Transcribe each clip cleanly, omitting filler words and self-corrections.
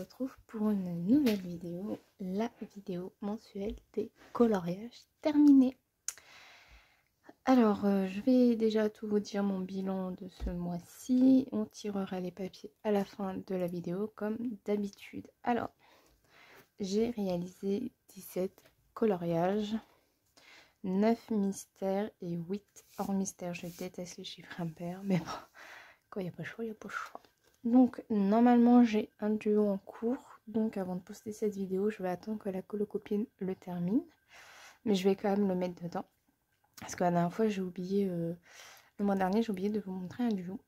retrouve pour une nouvelle vidéo, la vidéo mensuelle des coloriages terminés. Alors, je vais déjà tout vous dire mon bilan de ce mois-ci. On tirera les papiers à la fin de la vidéo comme d'habitude. Alors, j'ai réalisé 17 coloriages, 9 mystères et 8 hors mystère. Je déteste les chiffres impairs, mais bon, quand il n'y a pas le choix, il n'y a pas le choix. Donc, normalement, j'ai un duo en cours. Donc, avant de poster cette vidéo, je vais attendre que la colocopine le termine. Mais je vais quand même le mettre dedans. Parce que la dernière fois, j'ai oublié... le mois dernier, j'ai oublié de vous montrer un duo.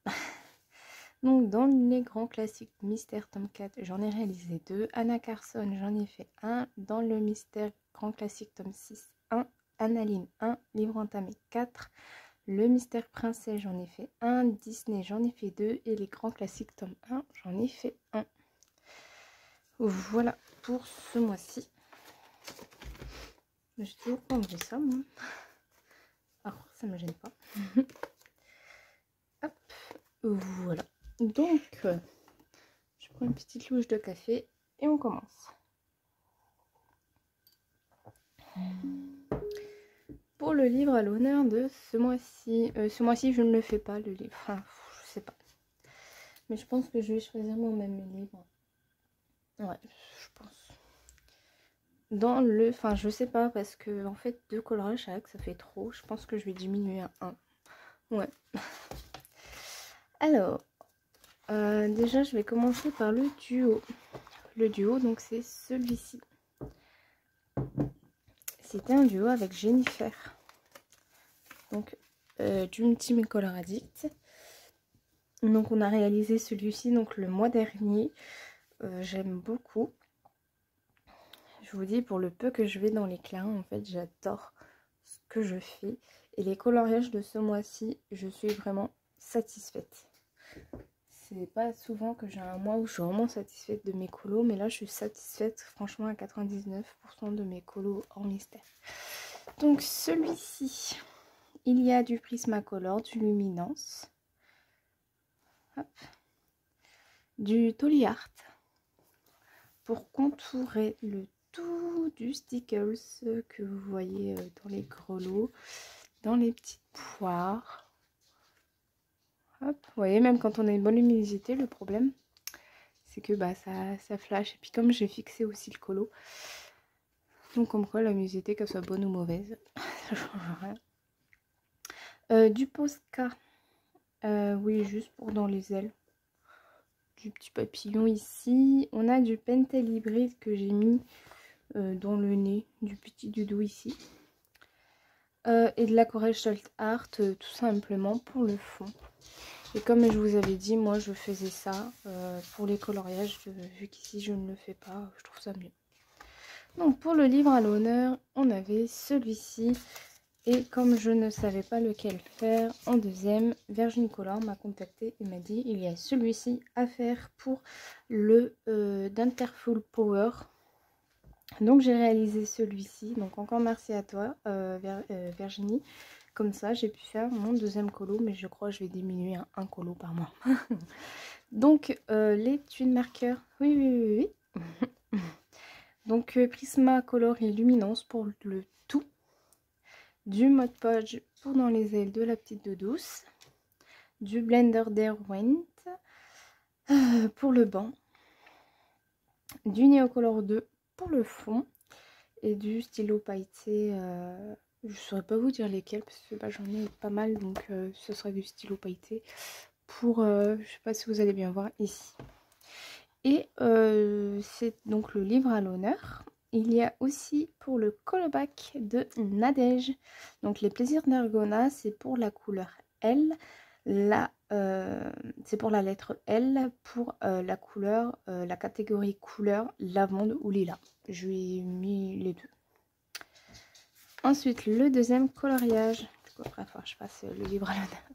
Donc, dans les grands classiques Mystère tome 4, j'en ai réalisé 2. Anna Carson, j'en ai fait 1. Dans le Mystère grand classique tome 6, 1. Annaline, 1. Livre entamé, 4. Le Mystère Princesse, j'en ai fait 1. Disney, j'en ai fait 2. Et les grands classiques tome 1, j'en ai fait 1. Voilà pour ce mois-ci. J'ai toujours pas enlevé ça, moi. Alors, ça me gêne pas. Hop, voilà. Donc, je prends une petite louche de café et on commence. Pour le livre à l'honneur de ce mois-ci. Ce mois-ci, je ne le fais pas, le livre. Enfin, je sais pas. Mais je pense que je vais choisir moi-même mes livres. Ouais, je pense. Dans le... Enfin, je sais pas, parce que, en fait, 2 coloriages, c'est vrai que ça fait trop. Je pense que je vais diminuer à 1. Ouais. Alors, déjà, je vais commencer par le duo. Le duo, donc, c'est celui-ci. C'était un duo avec Jennifer. Donc, du Team Color Addict. Donc, on a réalisé celui-ci donc le mois dernier. J'aime beaucoup. Je vous dis, pour le peu que je vais dans les clarins, en fait, j'adore ce que je fais. Et les coloriages de ce mois-ci, je suis vraiment satisfaite. C'est pas souvent que j'ai un mois où je suis vraiment satisfaite de mes colos, mais là, je suis satisfaite, franchement, à 99% de mes colos hors mystère. Donc, celui-ci, il y a du Prismacolor, du Luminance, hop, du Tolly Art, pour contourer le tout du Stickles que vous voyez dans les grelots, dans les petites poires. Hop, vous voyez, même quand on a une bonne luminosité, le problème, c'est que bah, ça flash. Et puis comme j'ai fixé aussi le colo, donc comme quoi la luminosité, qu'elle soit bonne ou mauvaise, ça change rien. Du Posca, oui, juste pour dans les ailes. Du petit papillon ici. On a du Pentel hybride que j'ai mis dans le nez du petit doudou ici. Et de la Courage Salt Art, tout simplement pour le fond. Et comme je vous avais dit, moi je faisais ça pour les coloriages, vu qu'ici je ne le fais pas, je trouve ça mieux. Donc pour le livre à l'honneur, on avait celui-ci. Et comme je ne savais pas lequel faire en deuxième, Virgin Color m'a contacté et m'a dit il y a celui-ci à faire pour le d'Interful Power. Donc j'ai réalisé celui-ci. Donc encore merci à toi Virginie. Comme ça j'ai pu faire mon deuxième colo, mais je crois que je vais diminuer à un colo par mois. Donc les tunes marqueurs, oui. Donc Prismacolor et Luminance pour le tout. Du Mod Podge pour dans les ailes de la petite douce, du Blender Derwent pour le banc, du Neocolor 2 pour le fond et du stylo pailleté, je ne saurais pas vous dire lesquels parce que bah, j'en ai pas mal, donc ce sera du stylo pailleté pour, je sais pas si vous allez bien voir ici. Et c'est donc le livre à l'honneur. Il y a aussi pour le callback de Nadège. Donc les plaisirs d'Argona, c'est pour la couleur L. C'est pour la lettre L. Pour la couleur, la catégorie couleur lavande ou lilas. Je lui ai mis les deux. Ensuite, le deuxième coloriage. Après, je passe le livre à l'honneur.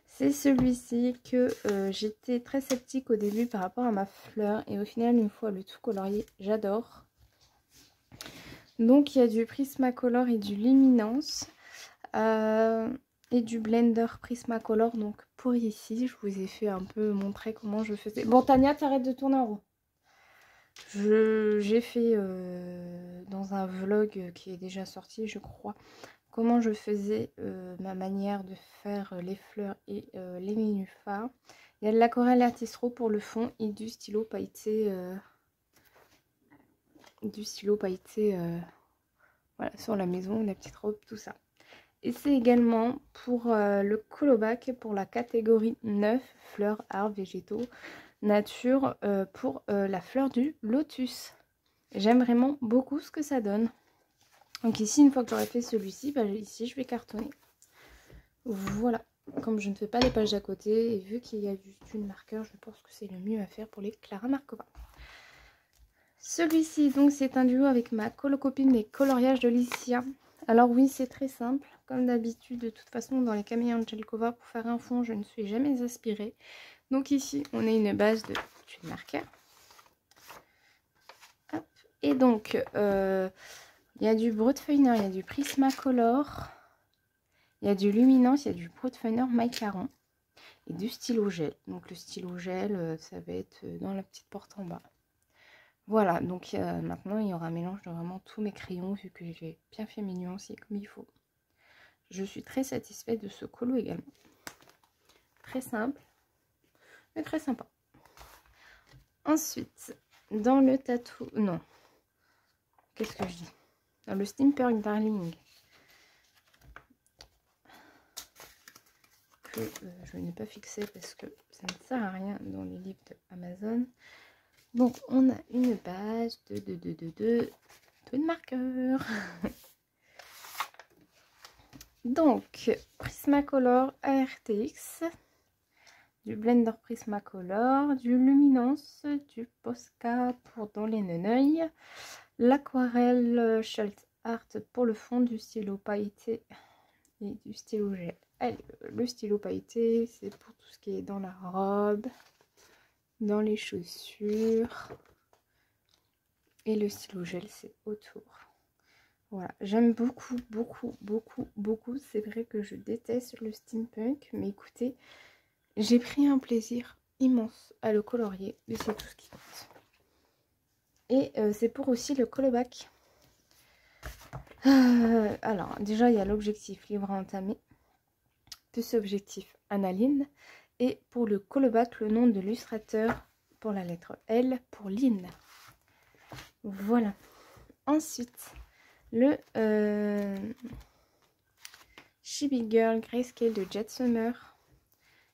C'est celui-ci que j'étais très sceptique au début par rapport à ma fleur. Et au final, une fois le tout colorié, j'adore. Donc, il y a du Prismacolor et du Luminance. Et du Blender Prismacolor. Donc, pour ici, je vous ai fait un peu montrer comment je faisais. Bon, Tania, t'arrêtes de tourner en rond. J'ai fait dans un vlog qui est déjà sorti, je crois, comment je faisais ma manière de faire les fleurs et les nénuphars. Il y a de l'aquarelle artistro pour le fond et du stylo pailleté, voilà, sur la maison, la petite robe, tout ça. Et c'est également pour le colobac pour la catégorie 9, fleurs, arbres, végétaux, nature, pour la fleur du lotus. J'aime vraiment beaucoup ce que ça donne. Donc ici, une fois que j'aurai fait celui-ci, bah, ici je vais cartonner. Voilà. Comme je ne fais pas les pages d'à côté, et vu qu'il y a juste une marqueur, je pense que c'est le mieux à faire pour les Clara Markova. Celui-ci, donc, c'est un duo avec ma colocopine des coloriages de Licia. Alors oui, c'est très simple. Comme d'habitude, de toute façon, dans les Camille Angelkova, pour faire un fond, je ne suis jamais aspirée. Donc ici, on a une base de tuile marqueur. Hop. Et donc, il y a du Broadfeiner, il y a du Prismacolor, il y a du Luminance, il y a du Broadfeiner Macaron et du stylo gel. Donc le stylo gel, ça va être dans la petite porte en bas. Voilà, donc maintenant il y aura un mélange de vraiment tous mes crayons vu que j'ai bien fait mes nuanciers comme il faut. Je suis très satisfaite de ce colo également. Très simple, mais très sympa. Ensuite, dans le tatou... Non. Qu'est-ce que je dis? Dans le Steampunk Darling. Que je n'ai pas fixé parce que ça ne sert à rien dans les livres d'Amazon. Donc, on a une base de marqueurs. Donc, Prismacolor ARTX, du Blender Prismacolor, du Luminance, du Posca pour dans les neneuils, l'aquarelle Schalt Art pour le fond, du stylo pailleté et du stylo gel. Allez, le stylo pailleté, c'est pour tout ce qui est dans la robe, dans les chaussures. Et le stylo gel, c'est autour. Voilà, j'aime beaucoup, beaucoup, beaucoup, beaucoup. C'est vrai que je déteste le steampunk, mais écoutez, j'ai pris un plaisir immense à le colorier, et c'est tout ce qui compte. Et c'est pour aussi le colobac. Alors, déjà, il y a l'objectif livre à entamer, plus objectif analine, et pour le colobac, le nom de l'illustrateur pour la lettre L pour Lynn. Voilà. Ensuite, le Chibi Girl Grayscale de Jet Summer.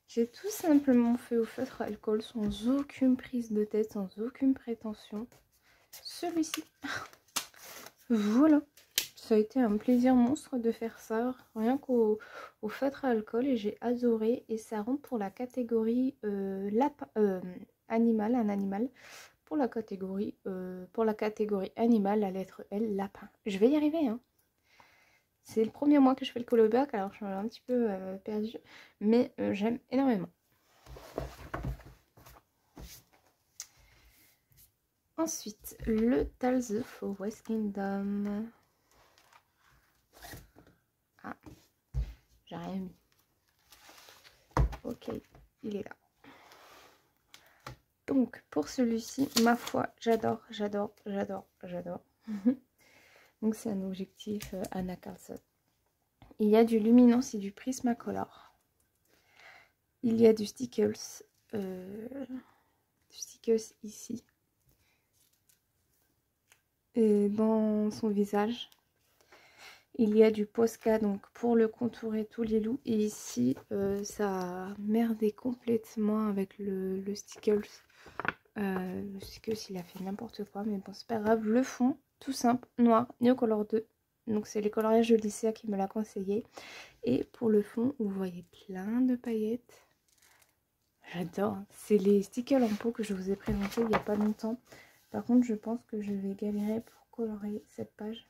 J'ai tout simplement fait au feutre alcool sans aucune prise de tête, sans aucune prétention. Celui-ci. Voilà. Ça a été un plaisir monstre de faire ça, rien qu'au feutre alcool, et j'ai adoré. Et ça rentre pour la catégorie animal, un animal. Pour la catégorie animal, la lettre L, lapin. Je vais y arriver, hein. C'est le premier mois que je fais le colobac, alors je suis un petit peu perdue, mais j'aime énormément. Ensuite, le Tales for West Kingdom. Ah, j'ai rien mis. Ok, il est là. Donc, pour celui-ci, ma foi, j'adore, j'adore, j'adore, j'adore. Donc, c'est un objectif Anna Carlson. Il y a du Luminance et du Prismacolor. Il y a du Stickles ici. Et dans son visage. Il y a du Posca donc pour le contourer tous les loups. Et ici, ça a merdé complètement avec le Stickles. Le Stickles, il a fait n'importe quoi, mais bon, c'est pas grave. Le fond, tout simple, noir, Neocolor 2. Donc, c'est les coloriages de Lycéa qui me l'a conseillé. Et pour le fond, vous voyez plein de paillettes. J'adore. C'est les stickers en pot que je vous ai présentés il n'y a pas longtemps. Par contre, je pense que je vais galérer pour colorier cette page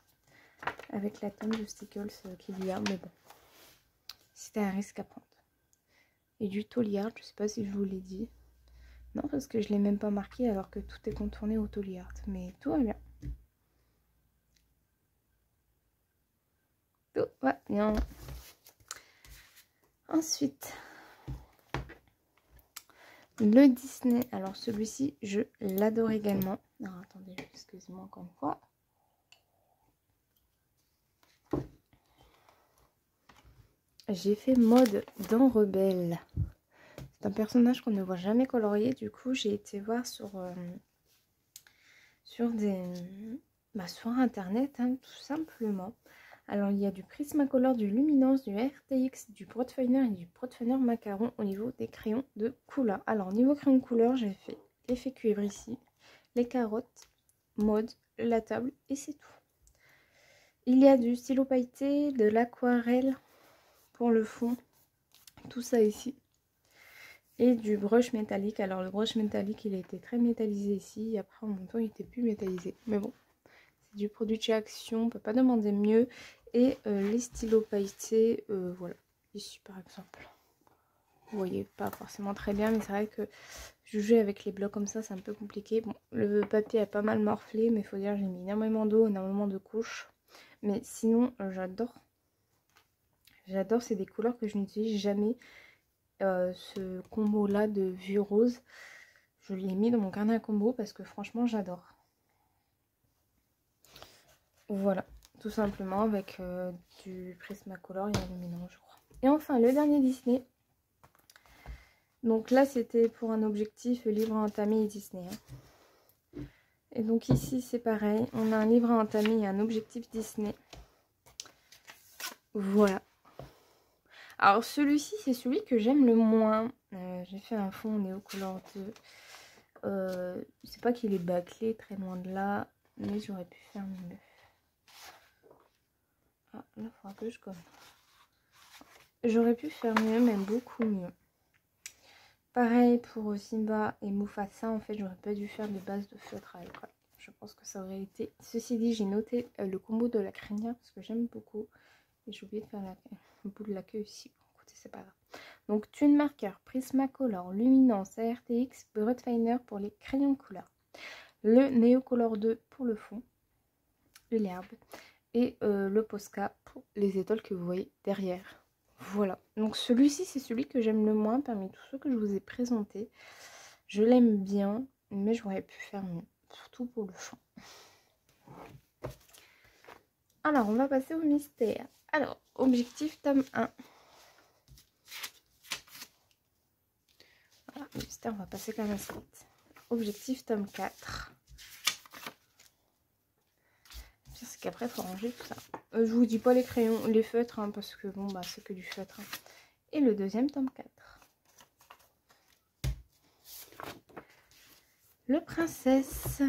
avec la tonne de stickers qu'il y a. Mais bon, c'était un risque à prendre. Et du Toliard, je sais pas si je vous l'ai dit. Non, parce que je l'ai même pas marqué alors que tout est contourné au Toliard. Mais tout va bien. Tout va bien. Ensuite, Le Disney, alors celui-ci, je l'adore également. Alors attendez, excusez-moi encore une fois. J'ai fait mode dans Rebelle. C'est un personnage qu'on ne voit jamais colorié. Du coup, j'ai été voir sur internet, hein, tout simplement. Alors, il y a du Prismacolor, du Luminance, du RTX, du Broadfiner et du Broadfiner Macaron au niveau des crayons de couleur. Alors, au niveau crayon de couleur, j'ai fait l'effet cuivre ici, les carottes, mode, la table et c'est tout. Il y a du stylo pailleté, de l'aquarelle pour le fond, tout ça ici. Et du brush métallique. Alors, le brush métallique, il a été très métallisé ici. Après, en même temps, il n'était plus métallisé. Mais bon, c'est du produit de chez Action, on peut pas demander mieux. Et les stylos pailletés, voilà, ici par exemple. Vous voyez pas forcément très bien, mais c'est vrai que juger avec les blocs comme ça, c'est un peu compliqué. Bon, le papier a pas mal morflé, mais il faut dire que j'ai mis énormément d'eau, énormément de couches. Mais sinon, j'adore. J'adore, c'est des couleurs que je n'utilise jamais. Ce combo là de vieux rose, je l'ai mis dans mon carnet à combo parce que franchement, j'adore. Voilà, tout simplement avec du Prismacolor et un Luminance, je crois. Et enfin, le dernier Disney. Donc là, c'était pour un objectif livre à entamer et Disney. Hein. Et donc ici, c'est pareil. On a un livre à entamer et un objectif Disney. Voilà. Alors celui-ci, c'est celui que j'aime le moins. J'ai fait un fond Néocolor 2. C'est pas qu'il est bâclé, très loin de là. Mais j'aurais pu faire mieux. Ah, là, il faudra que je gomme. J'aurais pu faire mieux, même beaucoup mieux. Pareil pour Simba et Mufasa, en fait, j'aurais pas dû faire des bases de feutre à alcool. Je pense que ça aurait été... Ceci dit, j'ai noté le combo de la crinière parce que j'aime beaucoup. Et j'ai oublié de faire le bout de la queue ici. Bon, écoutez, c'est pas grave. Donc, Tune Marker, Prismacolor, Luminance, RTX, Broadfiner pour les crayons de couleur. Le Néocolor 2 pour le fond, l'herbe. Et le Posca pour les étoiles que vous voyez derrière. Voilà, donc celui-ci c'est celui que j'aime le moins parmi tous ceux que je vous ai présentés. Je l'aime bien, mais j'aurais pu faire mieux, surtout pour le fond. Alors, on va passer au mystère. Alors, objectif tome 1. Voilà, le mystère, on va passer quand même assez vite. Objectif tome 4. C'est qu'après, il faut ranger tout ça. Je vous dis pas les crayons, les feutres, hein, parce que bon, bah c'est que du feutre. Hein. Et le deuxième tome 4. Le princesse.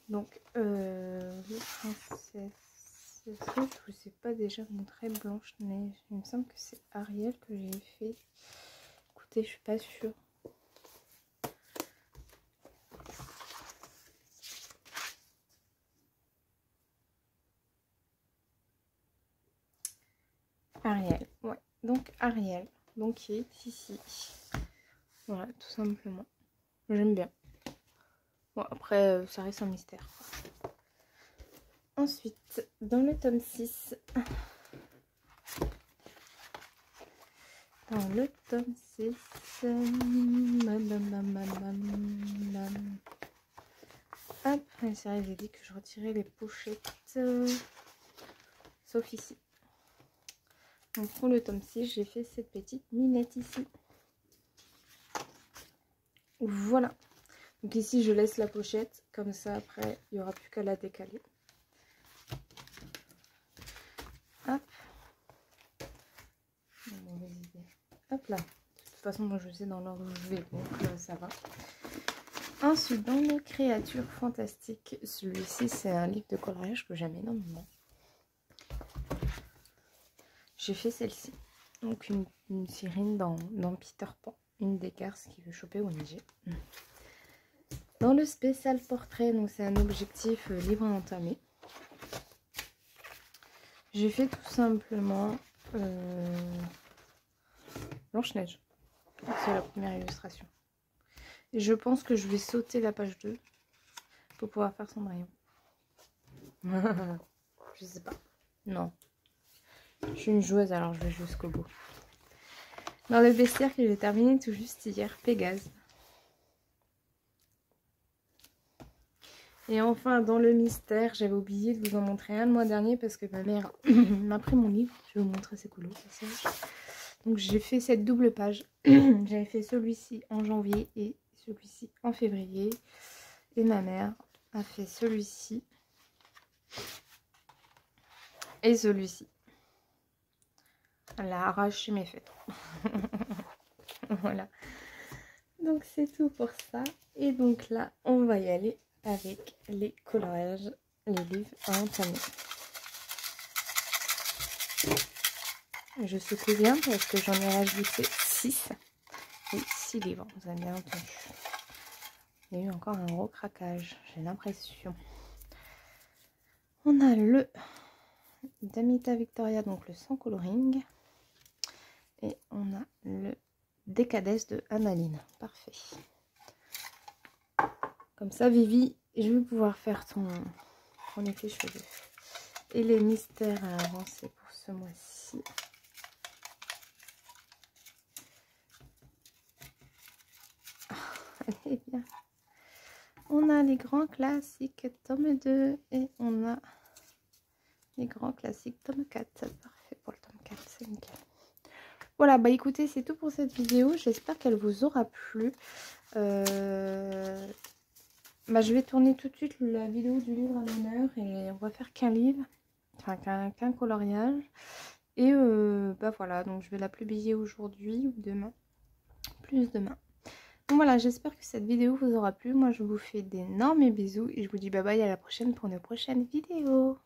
Donc, le princesse. Je vous ai pas déjà montré Blanche-Neige. Il me semble que c'est Ariel que j'ai fait. Écoutez, je suis pas sûre. Ariel, ouais. Donc Ariel, donc qui est ici. Voilà, tout simplement. J'aime bien. Bon, après, ça reste un mystère. Ensuite, dans le tome 6. Dans le tome 6. Hop, c'est vrai, j'ai dit que je retirais les pochettes. Sauf ici. Donc pour le tome 6, j'ai fait cette petite minette ici. Voilà. Donc ici, je laisse la pochette. Comme ça, après, il n'y aura plus qu'à la décaler. Hop. Hop là. De toute façon, moi, je sais dans l'ordre où je vais. Donc, ça va. Ensuite, dans les créatures fantastiques, celui-ci, c'est un livre de coloriage que j'aime énormément. J'ai fait celle-ci. Donc, une sirène dans Peter Pan. Une des garces qui veut choper ONG. Dans le spécial portrait, donc c'est un objectif livre à entamer. J'ai fait tout simplement Blanche-Neige. C'est la première illustration. Et je pense que je vais sauter la page 2. pour pouvoir faire son rayon. Je sais pas. Non. Je suis une joueuse, alors je vais jusqu'au bout. Dans le bestiaire que j'ai terminé tout juste hier, Pégase. Et enfin, dans le mystère, j'avais oublié de vous en montrer un le mois dernier parce que ma mère m'a pris mon livre. Je vais vous montrer, c'est cool. Donc j'ai fait cette double page. J'avais fait celui-ci en janvier et celui-ci en février. Et ma mère a fait celui-ci et celui-ci. Elle a arraché mes feutres. Voilà. Donc c'est tout pour ça. Et donc là, on va y aller avec les coloriages, les livres à entamer. Je secoue bien parce que j'en ai rajouté 6. Et 6 livres, vous avez bien entendu. Il y a eu encore un gros craquage, j'ai l'impression. On a le Damita Victoria, donc le sans coloring. Et on a le Décadesse de Annaline. Parfait. Comme ça, Vivi, je vais pouvoir faire ton effet cheveux. Et les mystères à avancer pour ce mois-ci. Allez, bien. On a les grands classiques tome 2 et on a les grands classiques tome 4. Parfait pour le tome 4, c'est nickel. Voilà, bah écoutez, c'est tout pour cette vidéo. J'espère qu'elle vous aura plu. Bah, je vais tourner tout de suite la vidéo du livre à l'honneur et on va faire qu'un livre, enfin qu'un coloriage. Et bah voilà, donc je vais la publier aujourd'hui ou demain, plus demain. Donc voilà, j'espère que cette vidéo vous aura plu. Moi, je vous fais d'énormes bisous et je vous dis bye bye à la prochaine pour une prochaine vidéo.